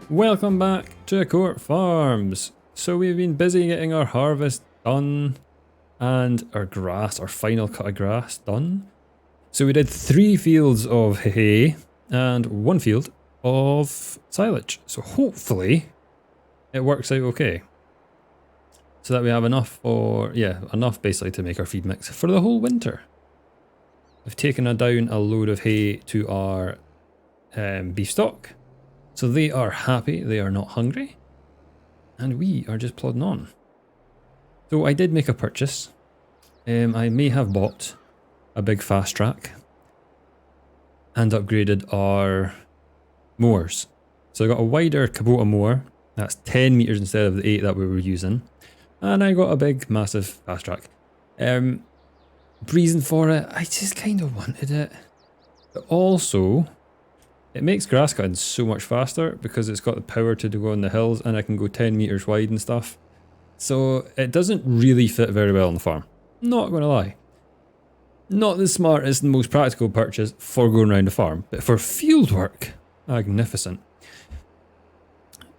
Welcome back to Court Farms. So we've been busy getting our harvest done and our grass, our final cut of grass done. So we did 3 fields of hay and 1 field of silage. So hopefully it works out okay. So that we have enough for, enough basically to make our feed mix for the whole winter. I've taken down a load of hay to our beef stock. So they are happy, they are not hungry, and we are just plodding on. So I did make a purchase. I may have bought a big fast track and upgraded our mowers. So I got a wider Kubota mower, that's 10 meters instead of the 8 that we were using, and I got a big massive fast track. Reason for it, I just kind of wanted it, but also it makes grass cutting so much faster because it's got the power to go on the hills and I can go 10 meters wide and stuff. So it doesn't really fit very well on the farm. Not gonna lie. Not the smartest and most practical purchase for going around the farm, but for field work, magnificent.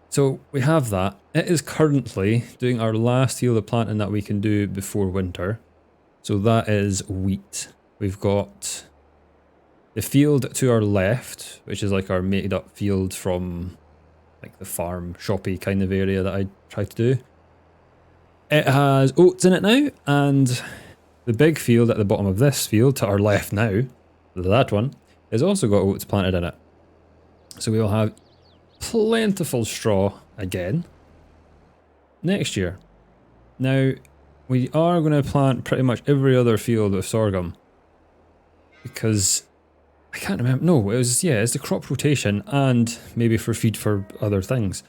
So we have that. It is currently doing our last field of planting that we can do before winter. So that is wheat. We've got the field to our left, which is like our mated up field from like the farm shoppy kind of area that I tried to do. It has oats in it now, and the big field at the bottom of this field to our left now, that one, has also got oats planted in it. So we will have plentiful straw again next year. Now, we are going to plant pretty much every other field with sorghum because I can't remember. No, it's the crop rotation and maybe for feed for other things.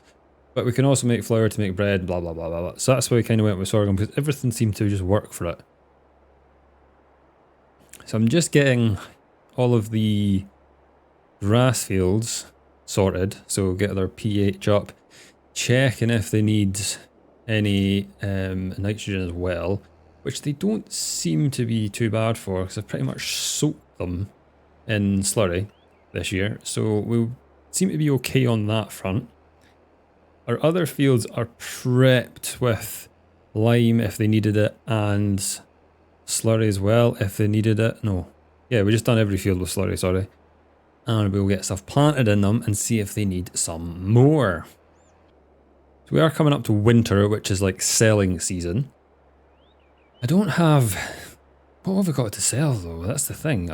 But we can also make flour to make bread, blah, blah, blah, blah, blah. So that's why we kind of went with sorghum because everything seemed to just work for it. So I'm just getting all of the grass fields sorted. So get their pH up, checking if they need any nitrogen as well, which they don't seem to be too bad for because I've pretty much soaked them in slurry this year, so we seem to be okay on that front. Our other fields are prepped with lime if they needed it, and slurry as well if they needed it. No, yeah, we just done every field with slurry, sorry. And we'll get stuff planted in them and see if they need some more. So we are coming up to winter, which is like selling season. I don't have... What have we got to sell though? That's the thing.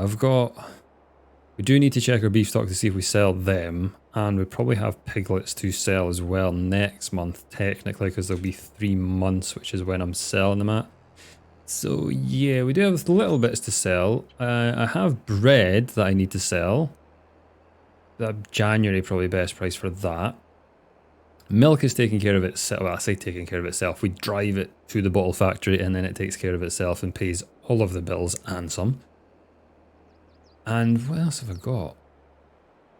We do need to check our beef stock to see if we sell them, and we probably have piglets to sell as well next month, technically, because there'll be 3 months, which is when I'm selling them at. So yeah, we do have little bits to sell. I have bread that I need to sell. January probably best price for that. Milk is taking care of itself. Well, I say taking care of itself. We drive it to the bottle factory and then it takes care of itself and pays all of the bills and some. And what else have I got?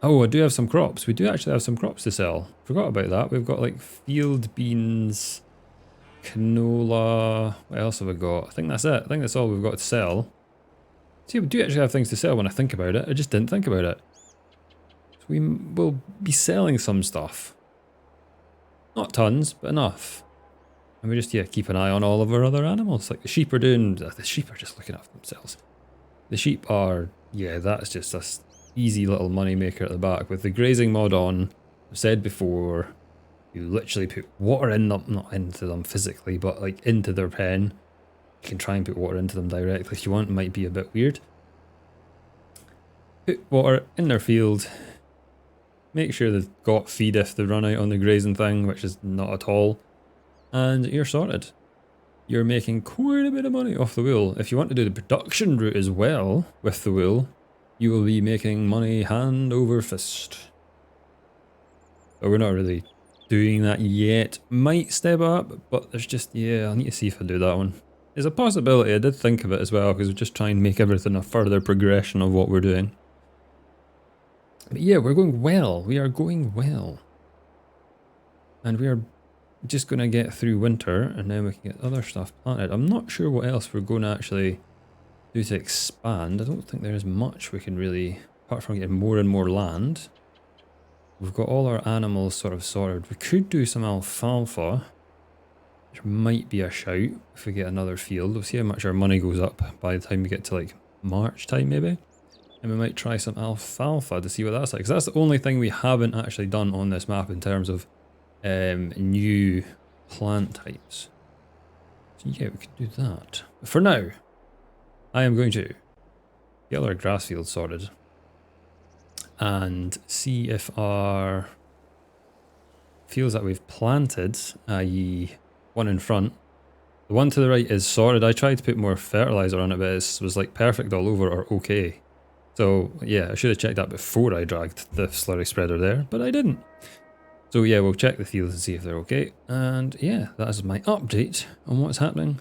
Oh, I do have some crops. We do actually have some crops to sell. Forgot about that. We've got like field beans, canola. What else have I got? I think that's it. I think that's all we've got to sell. See, we do actually have things to sell when I think about it. I just didn't think about it. So we will be selling some stuff. Not tons, but enough. And we just, keep an eye on all of our other animals. Like the sheep are doing... The sheep are just looking after themselves. The sheep are... Yeah, that's just a easy little money maker at the back. With the grazing mod on, I've said before, you literally put water in them, not into them physically, but like into their pen. You can try and put water into them directly if you want, it might be a bit weird. Put water in their field. Make sure they've got feed if they run out on the grazing thing, which is not at all. And you're sorted. You're making quite a bit of money off the wool. If you want to do the production route as well with the wool, you will be making money hand over fist. But we're not really doing that yet. Might step up, but there's just, I need to see if I do that one. There's a possibility, I did think of it as well, because we're just trying to make everything a further progression of what we're doing. But yeah, we're going well. We are going well. And we are just going to get through winter and then we can get other stuff planted. I'm not sure what else we're going to actually do to expand. I don't think there is much we can really, apart from getting more and more land. we've got all our animals sort of sorted. We could do some alfalfa, which might be a shout if we get another field. We'll see how much our money goes up by the time we get to like March time maybe. And we might try some alfalfa to see what that's like. Because that's the only thing we haven't actually done on this map in terms of new plant types. So yeah, we could do that. But for now, I am going to get all our grass fields sorted and see if our fields that we've planted, i.e. one in front, the one to the right is sorted. I tried to put more fertilizer on it, but it was like perfect all over or okay. So yeah, I should have checked that before I dragged the slurry spreader there, but I didn't. So yeah, we'll check the fields and see if they're okay. And yeah, that is my update on what's happening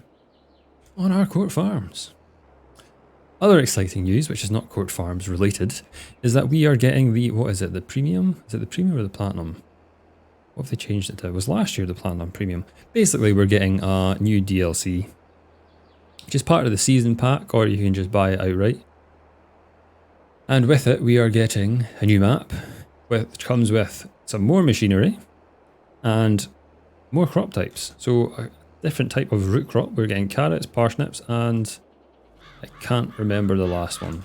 on our Court Farms. Other exciting news, which is not Court Farms related, is that we are getting the, what is it, the premium? Is it the premium or the platinum? What have they changed it to? It was last year the platinum premium. Basically, we're getting a new DLC, which is part of the season pack, or you can just buy it outright. And with it, we are getting a new map, which comes with some more machinery and more crop types. So a different type of root crop. We're getting carrots, parsnips, and I can't remember the last one.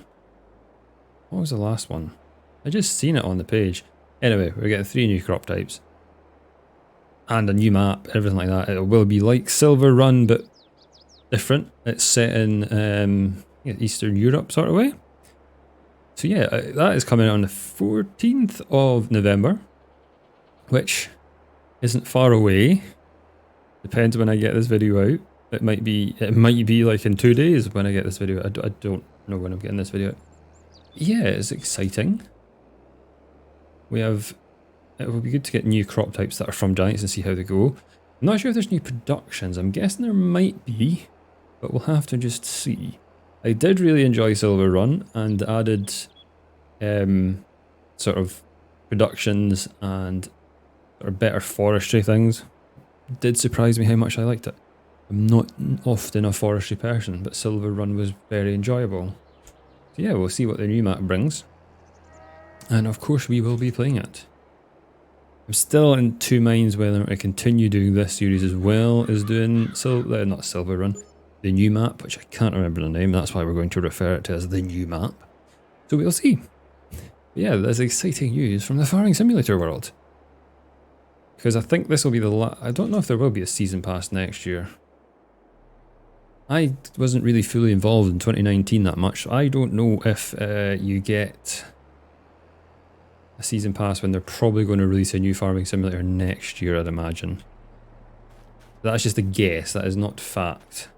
What was the last one? I just seen it on the page. Anyway, we're getting 3 new crop types. And a new map, everything like that. It will be like Silver Run, but different. It's set in Eastern Europe sort of way. So yeah, that is coming out on the 14th of November, which isn't far away. Depends when I get this video out. It might be like in 2 days when I get this video. I don't know when I'm getting this video out. Yeah, it's exciting. It will be good to get new crop types that are from Giants and see how they go. I'm not sure if there's new productions. I'm guessing there might be, but we'll have to just see. I did really enjoy Silver Run and added sort of productions and sort of better forestry things. It did surprise me how much I liked it. I'm not often a forestry person, but Silver Run was very enjoyable. So yeah, we'll see what the new map brings. And of course we will be playing it. I'm still in 2 minds whether I continue doing this series as well as doing not Silver Run, the new map, which I can't remember the name. That's why we're going to refer it to as the new map. So we'll see. But yeah, there's exciting news from the farming simulator world. Because I think this will be the I don't know if there will be a season pass next year. I wasn't really fully involved in 2019 that much. I don't know if you get a season pass when they're probably going to release a new farming simulator next year, I'd imagine. That's just a guess, that is not fact.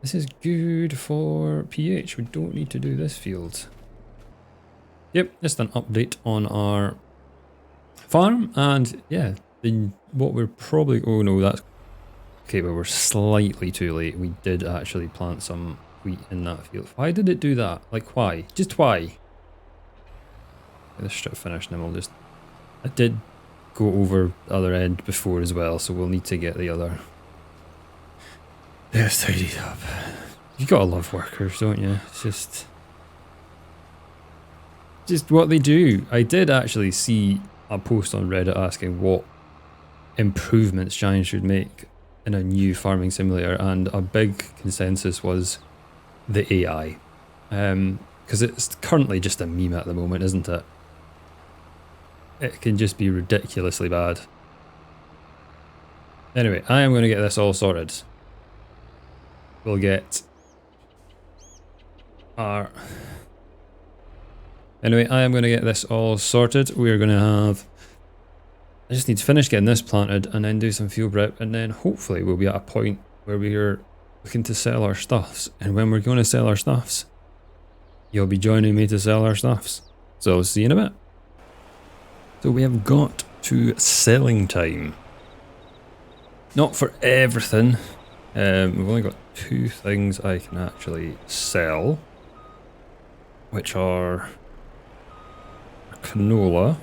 This is good for pH, we don't need to do this field. Yep, just an update on our farm, and yeah, what we're probably, oh no, that's, okay, but we're slightly too late. We did actually plant some wheat in that field. Why did it do that? Like why? Just why? Get this strip finished and then we'll just, I did go over the other end before as well, so we'll need to get the other bit tidied up. You gotta love workers, don't you? It's just what they do. I did actually see a post on Reddit asking what improvements Giants should make in a new farming simulator, and a big consensus was the AI. Because it's currently just a meme at the moment, isn't it? It can just be ridiculously bad. Anyway, I am going to get this all sorted. We'll get our... Anyway, I am going to get this all sorted. We're going to have... I just need to finish getting this planted and then do some field prep, and then hopefully we'll be at a point where we're looking to sell our stuffs. And when we're going to sell our stuffs, you'll be joining me to sell our stuffs. So I'll see you in a bit. So we have got to selling time. Not for everything. We've only got 2 things I can actually sell, which are canola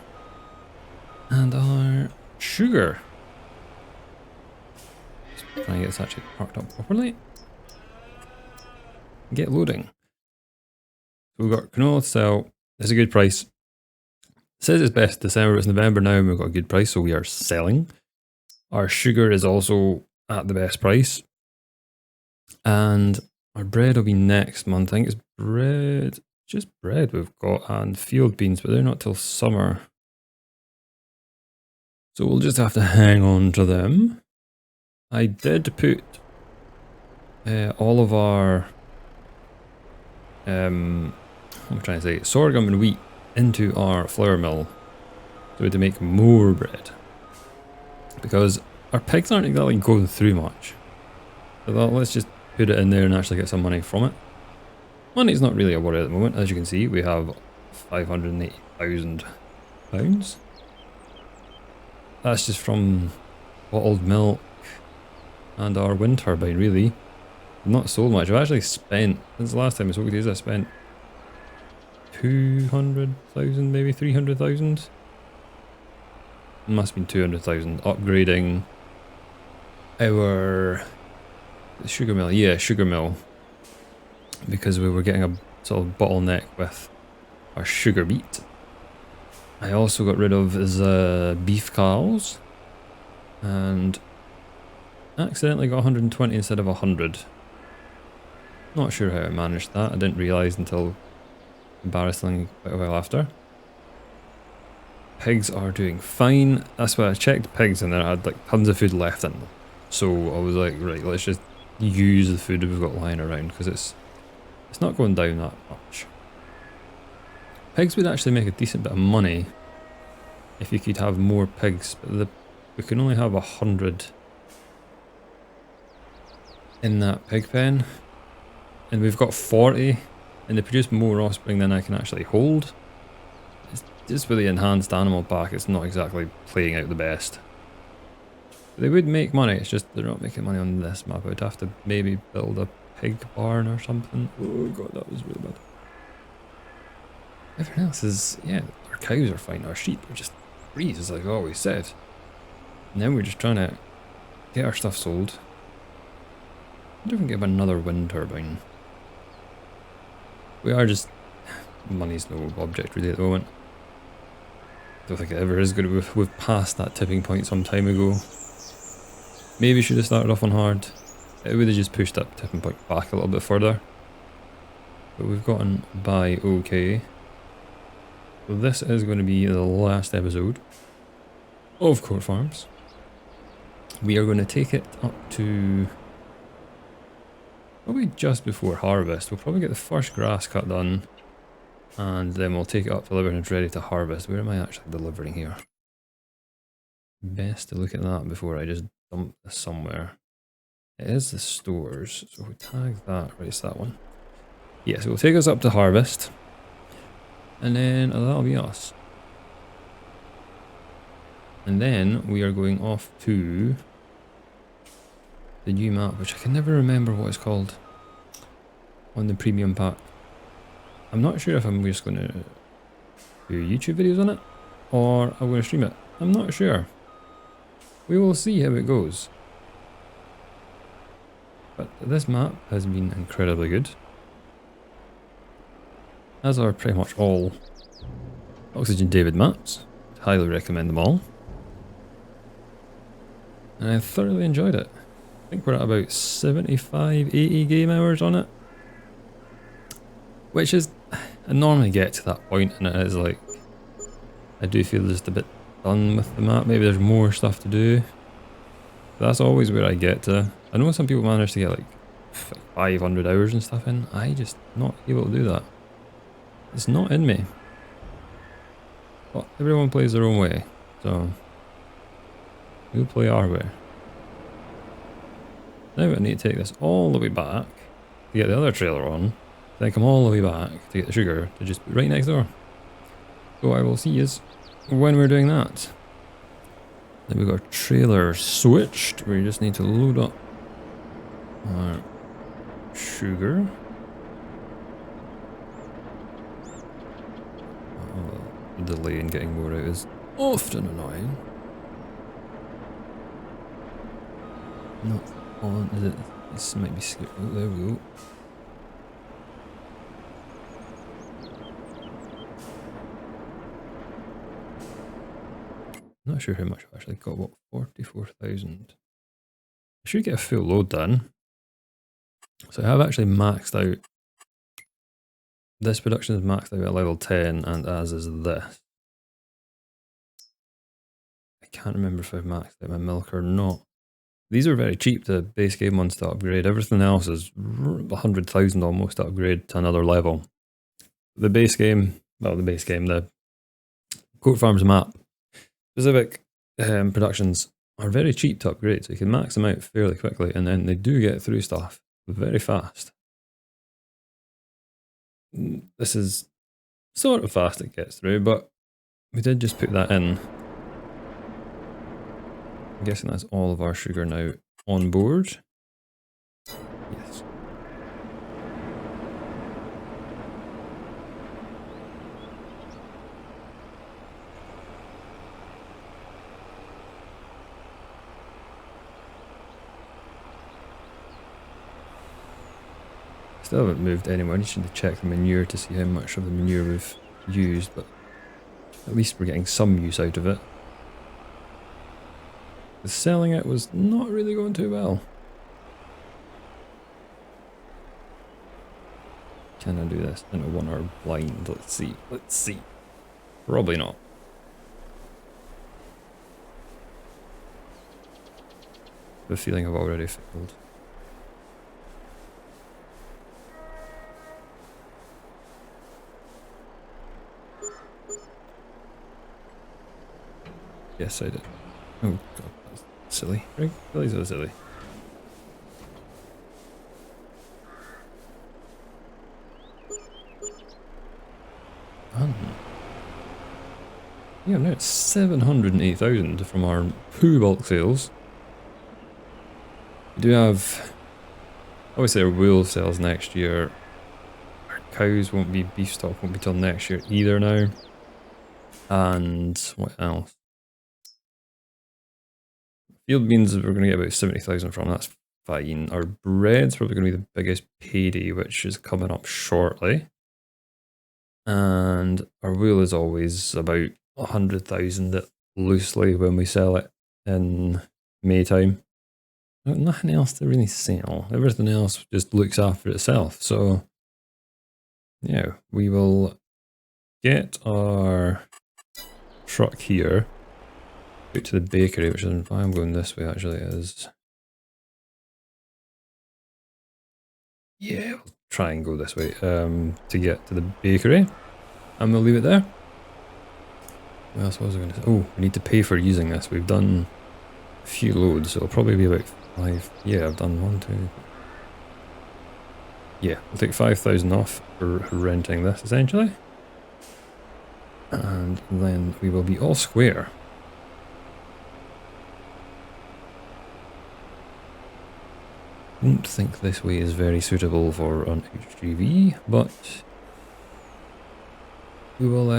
and our sugar. Just trying to get this actually parked up properly. Get loading. So we've got canola to sell. It's a good price. says it's best December, but it's November now and we've got a good price, so we are selling. Our sugar is also at the best price. And our bread will be next month. I think it's bread, just bread we've got, and field beans, but they're not till summer. So we'll just have to hang on to them. I did put all of our, what am I trying to say, sorghum and wheat into our flour mill so to make more bread. Because our pigs aren't exactly going through much. So let's just put it in there and actually get some money from it. Money's not really a worry at the moment. As you can see, we have £580,000. That's just from bottled milk and our wind turbine, really. Not sold much. I've actually spent, since the last time I spoke to you, I spent 200,000, maybe 300,000. Must have been 200,000 upgrading our sugar mill. Yeah, sugar mill. Because we were getting a sort of bottleneck with our sugar beet. I also got rid of the beef cows and accidentally got 120 instead of 100. Not sure how I managed that. I didn't realise until embarrassingly quite a while after. Pigs are doing fine. That's why I checked pigs and I had like tons of food left in them. So I was like, right, let's just use the food we've got lying around because it's not going down that much. Pigs would actually make a decent bit of money if you could have more pigs, but we can only have 100 in that pig pen, and we've got 40, and they produce more offspring than I can actually hold. It's just with the enhanced animal pack, it's not exactly playing out the best. They would make money, it's just they're not making money on this map. I would have to maybe build a pig barn or something. Oh god, that was really bad. Everything else is, yeah, our cows are fine, our sheep are just freeze, like I always said. Now we're just trying to get our stuff sold. I wonder if we can get another wind turbine. We are just, money's no object really at the moment. Don't think it ever is good. We've passed that tipping point some time ago. Maybe should have started off on hard. It would have just pushed that tipping point back a little bit further. But we've gotten by okay. So this is going to be the last episode of Court Farms. We are going to take it up to probably just before harvest. We'll probably get the first grass cut done and then we'll take it up to when it's ready to harvest. Where am I actually delivering here? Best to look at that before I just dump this somewhere. It is the stores, so we tag that, right, it's that one. Yeah, so we'll take us up to harvest. And then that'll be us. And then we are going off to the new map, which I can never remember what it's called on the premium pack. I'm not sure if I'm just going to do YouTube videos on it or I'm going to stream it. I'm not sure. We will see how it goes. But this map has been incredibly good. As are pretty much all Oxygendavid maps. Highly recommend them all. And I thoroughly enjoyed it. I think we're at about 75, 80 game hours on it. Which is, I normally get to that point and it is like, I do feel just a bit done with the map. Maybe there's more stuff to do. But that's always where I get to. I know some people manage to get like 500 hours and stuff in. I just not able to do that. It's not in me. But everyone plays their own way, so we'll play our way. Now I need to take this all the way back to get the other trailer on, then come all the way back to get the sugar to just be right next door. So I will see you when we're doing that. Then we've got our trailer switched. We just need to load up our sugar. The delay in getting more out is often annoying. Not on, is it? This might be skipped. Oh, there we go. Not sure how much I've actually got. What, 44,000? I should get a full load done. So I have actually maxed out. This production is maxed out at level 10, and as is this. I can't remember if I've maxed out my milk or not. These are very cheap, the base game ones to upgrade. Everything else is 100,000 almost to upgrade to another level. The base game, the Goat Farms map, specific productions are very cheap to upgrade, so you can max them out fairly quickly, and then they do get through stuff very fast. This is sort of fast it gets through, but we did just put that in. I'm guessing that's all of our sugar now on board. Yes. Still haven't moved anywhere. I need to check the manure to see how much of the manure we've used, but at least we're getting some use out of it. The selling it was not really going too well. Can I do this in a 1 hour blind? Let's see. Let's see. Probably not. The feeling I've already failed. Yes, I did. Oh god, that's silly. Right? Really so silly. Yeah, now it's 708,000 from our poo bulk sales. We do have, obviously our wool sales next year. Our cows won't be, beef stock won't be till next year either now. And what else? Field beans we're going to get about 70,000 from, that's fine. Our bread's probably going to be the biggest payday, which is coming up shortly. And our wool is always about 100,000 loosely when we sell it in May time. Nothing else to really sell. Everything else just looks after itself. So, yeah, we will get our truck here out to the bakery, which is why I'm going this way actually is. Yeah, we'll try and go this way to get to the bakery. And we'll leave it there. What else was I going to say? Oh, we need to pay for using this. We've done a few loads, so it'll probably be about 5. Yeah, I've done 1, 2. Yeah, we'll take 5,000 off for renting this essentially. And then we will be all square. I don't think this way is very suitable for an HGV, but we will,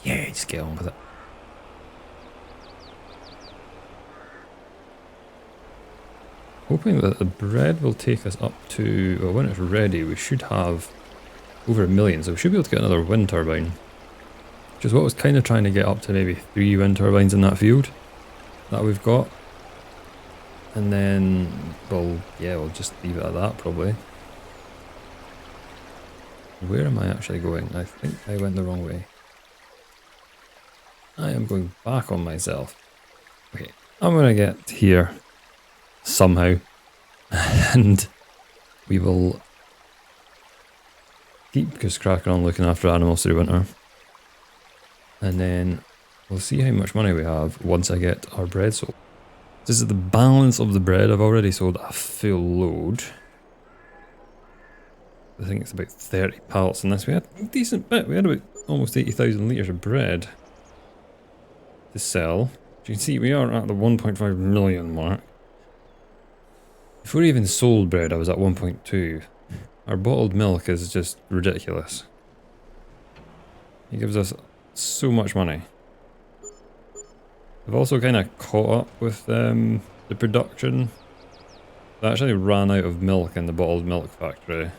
yeah, just get on with it. Hoping that the bread will take us up to, well, when it's ready, we should have over 1 million, so we should be able to get another wind turbine. Which is what I was kind of trying to get up to, maybe 3 wind turbines in that field that we've got. And then, well, yeah, we'll just leave it at that probably. Where am I actually going? I think I went the wrong way. I am going back on myself. Okay, I'm going to get here somehow. And we will keep just cracking on looking after animals through winter. And then we'll see how much money we have once I get our bread sold. This is the balance of the bread. I've already sold a full load. I think it's about 30 pallets in this. We had a decent bit. We had about almost 80,000 litres of bread to sell. As you can see, we are at the 1.5 million mark. Before we even sold bread, I was at 1.2. Our bottled milk is just ridiculous. It gives us so much money. I've also kind of caught up with the production. I actually ran out of milk in the bottled milk factory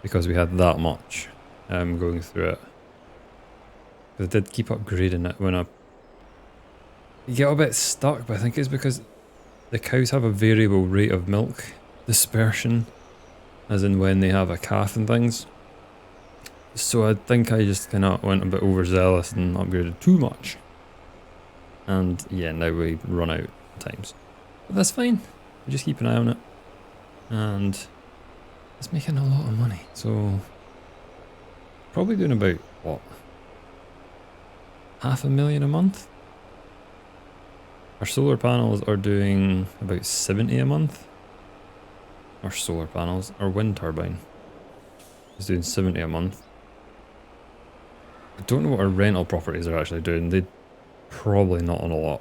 because we had that much going through it. But I did keep upgrading it when I You get a bit stuck, but I think it's because the cows have a variable rate of milk dispersion, as in when they have a calf and things. So I think I just kind of went a bit overzealous and upgraded too much. And yeah, now we run out times. But that's fine. We just keep an eye on it. And it's making a lot of money. So probably doing about, what, $500,000 a month? Our solar panels are doing about 70 a month. Our solar panels, our wind turbine is doing 70 a month. I don't know what our rental properties are actually doing. They're probably not on a lot.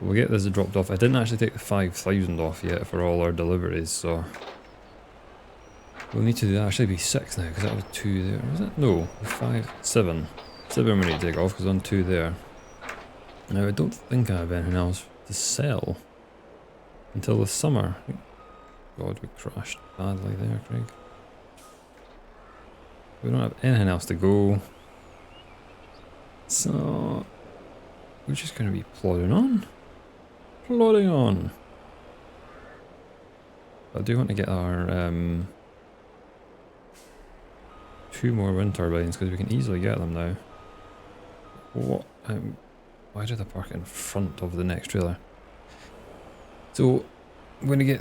We'll get this dropped off. I didn't actually take the 5,000 off yet for all our deliveries, so we'll need to do that. Actually be 6 now, because that was 2 there. Was it? No, 5, 7. 7 we need to take off, because on 2 there. Now I don't think I have anything else to sell until the summer. God, we crashed badly there, Craig. We don't have anything else to go. So we're just going to be plodding on. Plodding on. I do want to get our 2 more wind turbines because we can easily get them now. What? Why did I park in front of the next trailer? So I'm going to get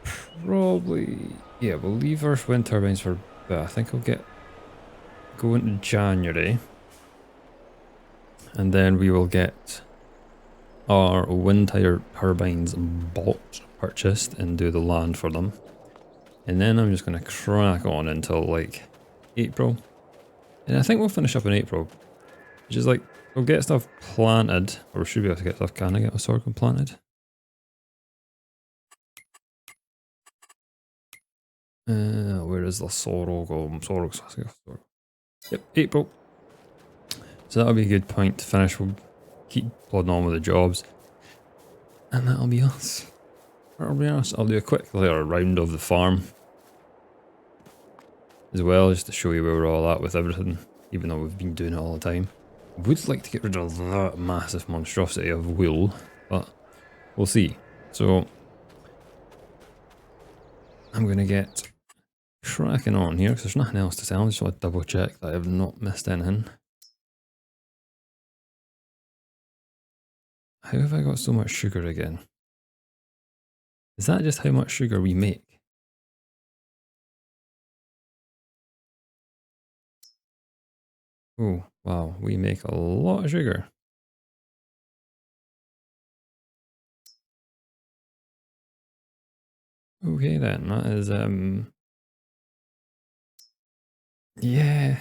probably, yeah, we'll leave our wind turbines for, I think I'll go into January. And then we will get our wind turbines purchased and do the land for them. And then I'm just going to crack on until like April. And I think we'll finish up in April. Which is like, we'll get stuff planted, or we should be able to get stuff. Can I get a sorghum planted? Where is the sorghum? Yep, April. So that'll be a good point to finish. We'll keep plodding on with the jobs. And that'll be us. That'll be us. I'll do a quick round of the farm as well, just to show you where we're all at with everything, even though we've been doing it all the time. I would like to get rid of that massive monstrosity of wool, but we'll see. So I'm going to get cracking on here because there's nothing else to sell. I just want to double check that I have not missed anything. How have I got so much sugar again? Is that just how much sugar we make? Oh, wow, we make a lot of sugar. Okay then, that is, yeah.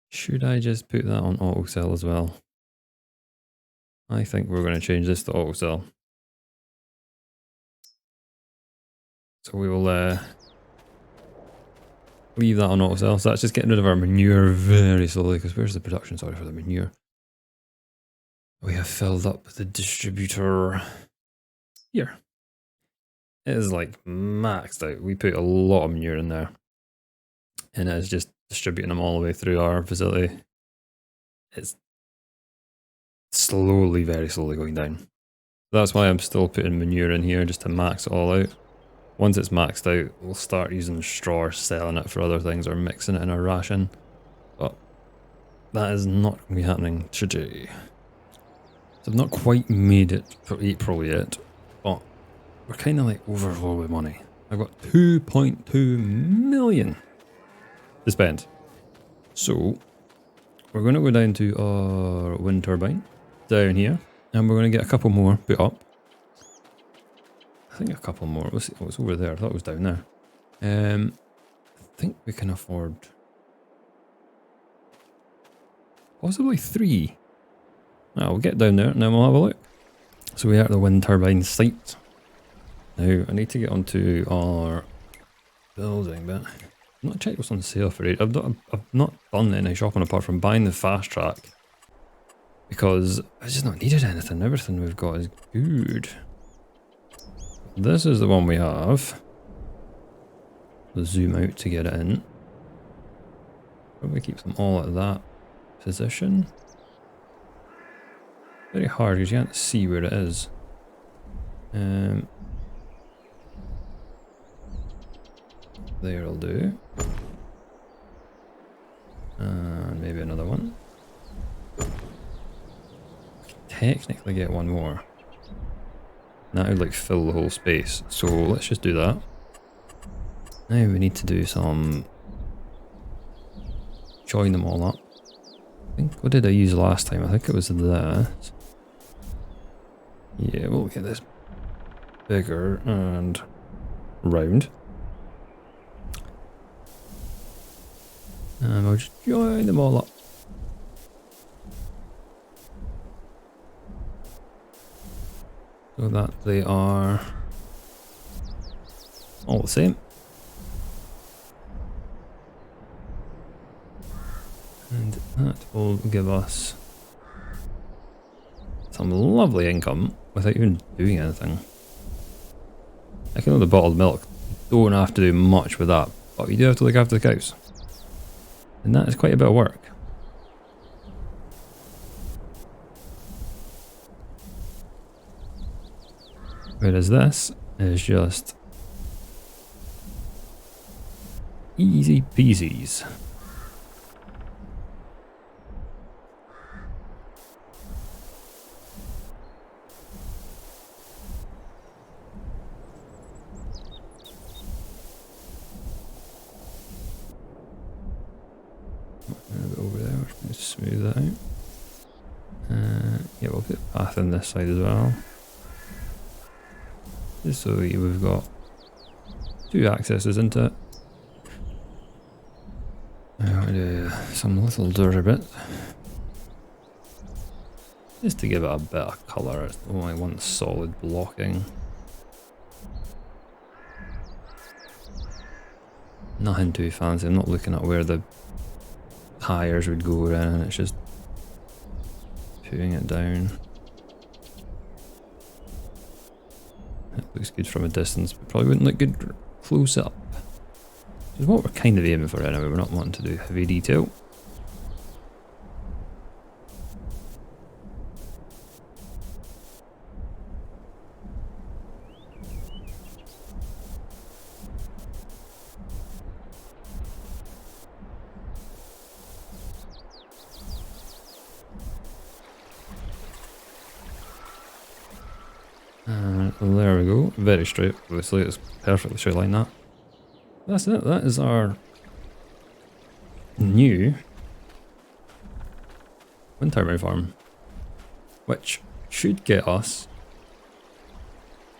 Should I just put that on auto sell as well? I think we're going to change this to auto sell. So we will leave that on auto sell. So that's just getting rid of our manure very slowly, because where's the production, sorry, for the manure? We have filled up the distributor here. It is like maxed out. We put a lot of manure in there. And it's just distributing them all the way through our facility. It's slowly, very slowly going down. That's why I'm still putting manure in here, just to max it all out. Once it's maxed out, we'll start using straw or selling it for other things or mixing it in our ration. But that is not going to be happening today. So I've not quite made it for April yet, but we're kind of like overflow with money. I've got 2.2 million to spend. So we're going to go down to our wind turbine down here, and we're going to get a couple more put up. I think a couple more. What's over there? I thought it was down there. I think we can afford possibly 3. Now we'll get down there and then we'll have a look. So we are at the wind turbine site. Now I need to get onto our building bit. I've not checked what's on sale for it. I've not done any shopping apart from buying the fast track, because I just not needed anything. Everything we've got is good. This is the one we have. We'll zoom out to get it in. Probably keep them all at that position. Very hard because you can't see where it is. There'll do. And maybe another one. Technically get one more. That would like fill the whole space. So let's just do that. Now we need to do some... join them all up. I think, what did I use last time? I think it was this. Yeah, we'll get this bigger and round. And we'll just join them all up. So that they are all the same. And that will give us some lovely income without even doing anything. I can know the bottled milk, you don't have to do much with that, but you do have to look after the cows. And that is quite a bit of work. Whereas this is just easy peasies. Over there, we're just going to smooth that out. Yeah, we'll put a path on this side as well. Just so we've got two accesses into it. I want to do some little dirt bit. Just to give it a bit of colour, it's only one solid blocking. Nothing too fancy, I'm not looking at where the tires would go around, it's just putting it down. It looks good from a distance, but probably wouldn't look good close up. Which is what we're kind of aiming for anyway, we're not wanting to do heavy detail. There we go, very straight, obviously it's perfectly straight line that. That's it, that is our new wind turbine farm, which should get us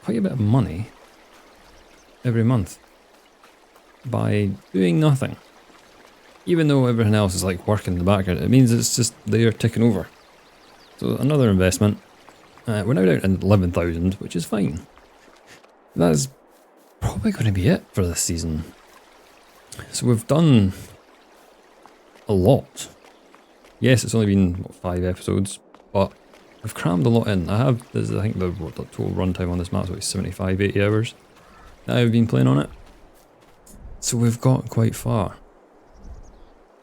quite a bit of money every month by doing nothing. Even though everything else is like working in the background, it means it's just there ticking over. So another investment. We're now down to 11,000, which is fine. That's probably going to be it for this season. So we've done a lot. Yes, it's only been what, 5 episodes, but we've crammed a lot in. I think the total runtime on this map is about 75, 80 hours that I've been playing on it. So we've got quite far.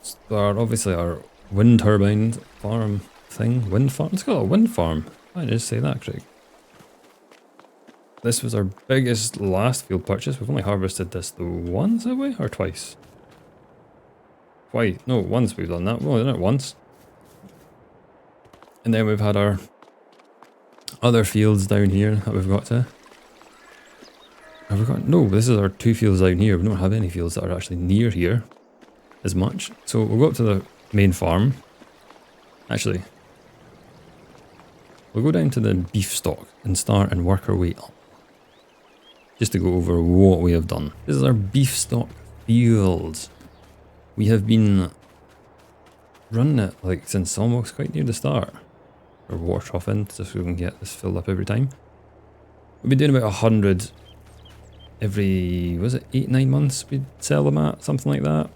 So obviously our wind turbine farm thing, wind farm, it's got a wind farm. I just say that, Craig. This was our biggest last field purchase. We've only harvested this once, have we? Or twice? Twice. No, once we've done that. Well, we've done it once. And then we've had our other fields down here that we've got to. Have we got? No, this is our 2 fields down here. We don't have any fields that are actually near here as much. So we'll go up to the main farm. Actually, we'll go down to the beef stock and start and work our way up. Just to go over what we have done. This is our beef stock field. We have been running it like since almost quite near the start. Or water off in, just so we can get this filled up every time. We've been doing about 100 every, was it 8-9 months we'd sell them at, something like that.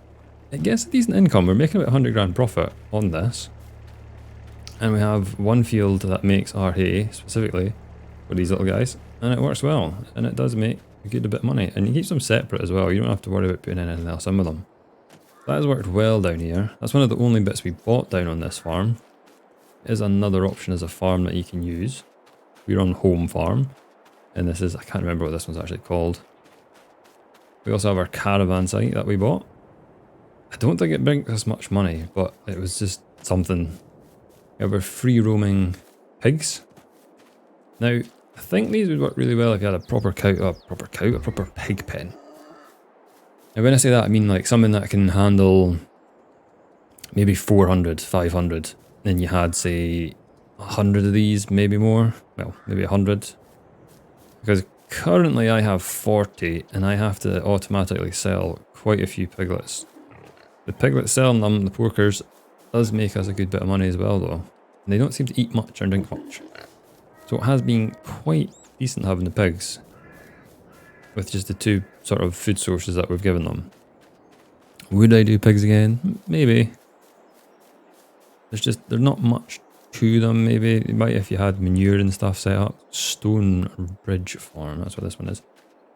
It gets a decent income, we're making about 100 grand profit on this. And we have one field that makes our hay, specifically, for these little guys. And it works well, and it does make a good bit of money. And you keep them separate as well, you don't have to worry about putting in anything else in with them. That has worked well down here. That's one of the only bits we bought down on this farm. is another option as a farm that you can use. We're on home farm, and this is, I can't remember what this one's actually called. We also have our caravan site that we bought. I don't think it brings us much money, but it was just something. We have our free roaming pigs. Now, I think these would work really well if you had a proper pig pen. Now when I say that, I mean like something that can handle maybe 400, 500. Then you had, say, 100 of these, maybe more. Well, maybe 100. Because currently I have 40 and I have to automatically sell quite a few piglets. The piglets selling them, the porkers, does make us a good bit of money as well though. And they don't seem to eat much or drink much. So it has been quite decent having the pigs. With just the two sort of food sources that we've given them. Would I do pigs again? Maybe. There's not much to them, maybe. You might if you had manure and stuff set up. Stone Bridge Farm, that's what this one is.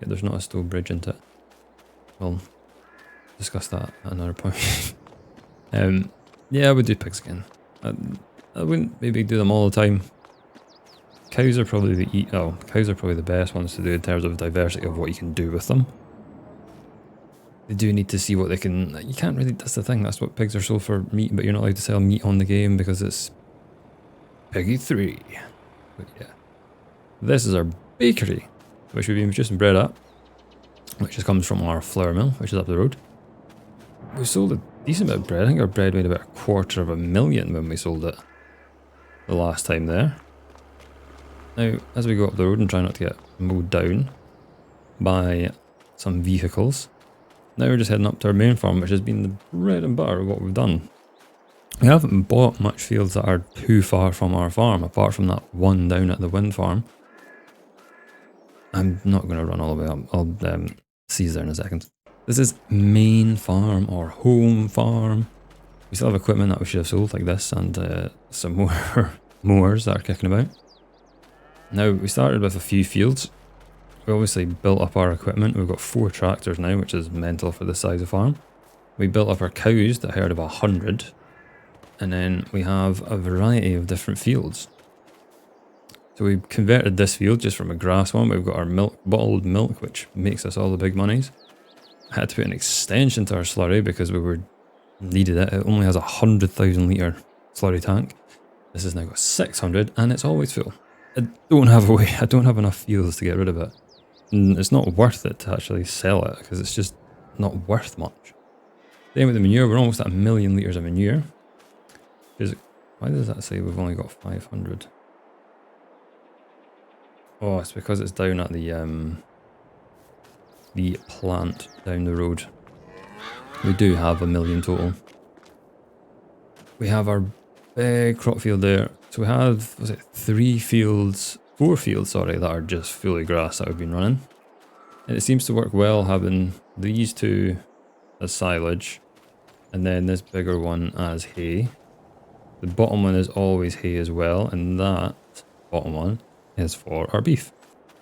Yeah, there's not a stone bridge into it. We'll discuss that at another point. Yeah, I would do pigs again. I wouldn't maybe do them all the time. Cows are probably cows are probably the best ones to do in terms of diversity of what you can do with them. They do need to see what they can. You can't really. That's the thing. That's what pigs are sold for, meat. But you're not allowed to sell meat on the game because it's Peggy 3. But yeah, this is our bakery, which we've been producing bread at, which just comes from our flour mill, which is up the road. We sold a decent bit of bread. I think our bread made about 250,000 when we sold it the last time there. Now, as we go up the road and try not to get mowed down by some vehicles, now we're just heading up to our main farm, which has been the bread and butter of what we've done. We haven't bought much fields that are too far from our farm, apart from that one down at the wind farm. I'm not going to run all the way up. I'll see you there in a second. This is main farm or home farm. We still have equipment that we should have sold, like this, and some more mowers that are kicking about. Now, we started with a few fields. We obviously built up our equipment. We've got 4 tractors now, which is mental for the size of farm. We built up our cows that herd of 100. And then we have a variety of different fields. So we converted this field just from a grass one. We've got our bottled milk, which makes us all the big monies. I had to put an extension to our slurry because we needed it. It only has a 100,000 litre slurry tank. This has now got 600 and it's always full. I don't have enough fields to get rid of it. And it's not worth it to actually sell it because it's just not worth much. Same with the manure, we're almost at 1 million litres of manure. Why does that say we've only got 500? Oh, it's because it's down at the plant down the road. We do have 1 million total. We have our big crop field there. So we have, was it 4 fields, sorry, that are just fully grass that we've been running. And it seems to work well having these 2 as silage and then this bigger one as hay. The bottom one is always hay as well, and that bottom one is for our beef.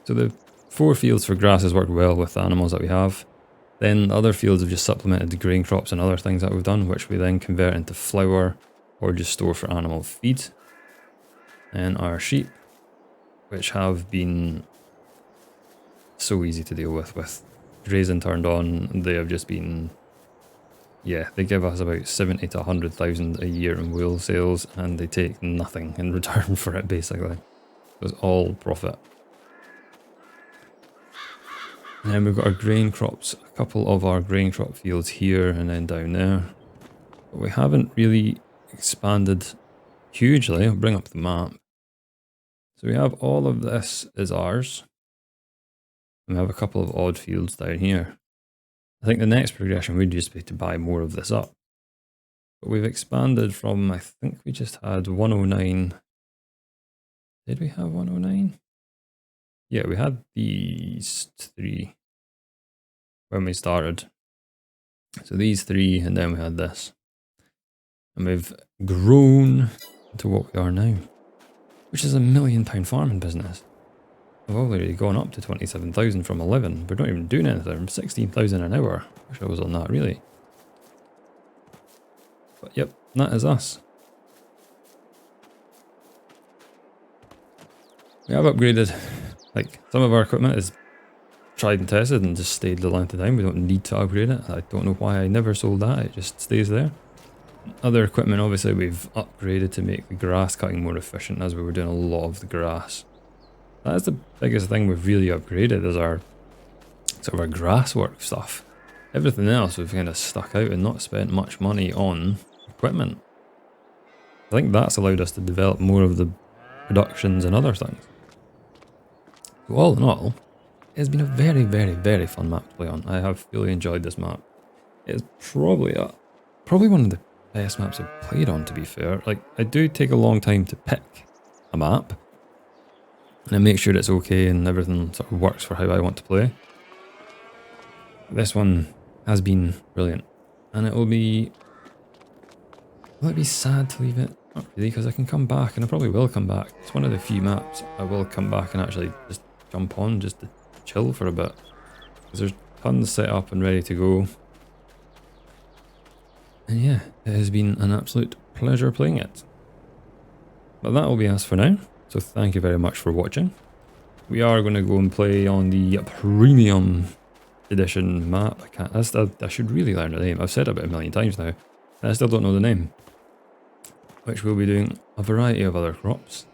So the 4 fields for grass has worked well with the animals that we have. Then the other fields have just supplemented the grain crops and other things that we've done, which we then convert into flour or just store for animal feed. And our sheep, which have been so easy to deal with grazing turned on, they have just been, yeah, they give us about 70 to 100,000 a year in wool sales, and they take nothing in return for it, basically. It's all profit. And then we've got our grain crops, a couple of our grain crop fields here and then down there. But we haven't really expanded hugely. I'll bring up the map. So we have all of this is ours. And we have a couple of odd fields down here. I think the next progression would just be to buy more of this up. But we've expanded from, I think we just had 109. Did we have 109? Yeah, we had these 3 when we started. So these 3, and then we had this. And we've grown to what we are now, which is £1 million farming business. We've already gone up to 27,000 from 11. We're not even doing anything. 16,000 an hour. Wish I was on that, really. But yep, that is us. We have upgraded, like, some of our equipment is tried and tested and just stayed the length of time. We don't need to upgrade it. I don't know why I never sold that, it just stays there. Other equipment, obviously, we've upgraded to make the grass cutting more efficient, as we were doing a lot of the grass. That's the biggest thing we've really upgraded, is our sort of our grass work stuff. Everything else we've kind of stuck out and not spent much money on equipment. I think that's allowed us to develop more of the productions and other things. So all in all, it's been a very, very, very fun map to play on. I have really enjoyed this map. It's probably one of the best maps I've played on, to be fair. Like, I do take a long time to pick a map, and I make sure it's okay and everything sort of works for how I want to play. This one has been brilliant, and will it be sad to leave it? Not really, because I can come back, and I probably will come back. It's one of the few maps I will come back and actually just jump on, just to chill for a bit. Because there's tons set up and ready to go. And yeah, it has been an absolute pleasure playing it. But that will be us for now, so thank you very much for watching. We are going to go and play on the premium edition map. I should really learn the name. I've said it about a million times now, and I still don't know the name. Which we'll be doing a variety of other crops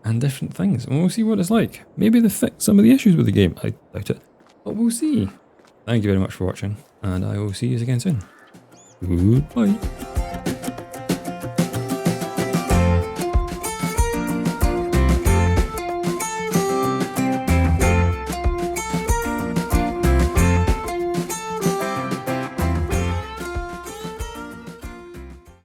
and different things, and we'll see what it's like. Maybe they fix some of the issues with the game. I doubt it, but we'll see. Thank you very much for watching, and I will see you again soon. Goodbye.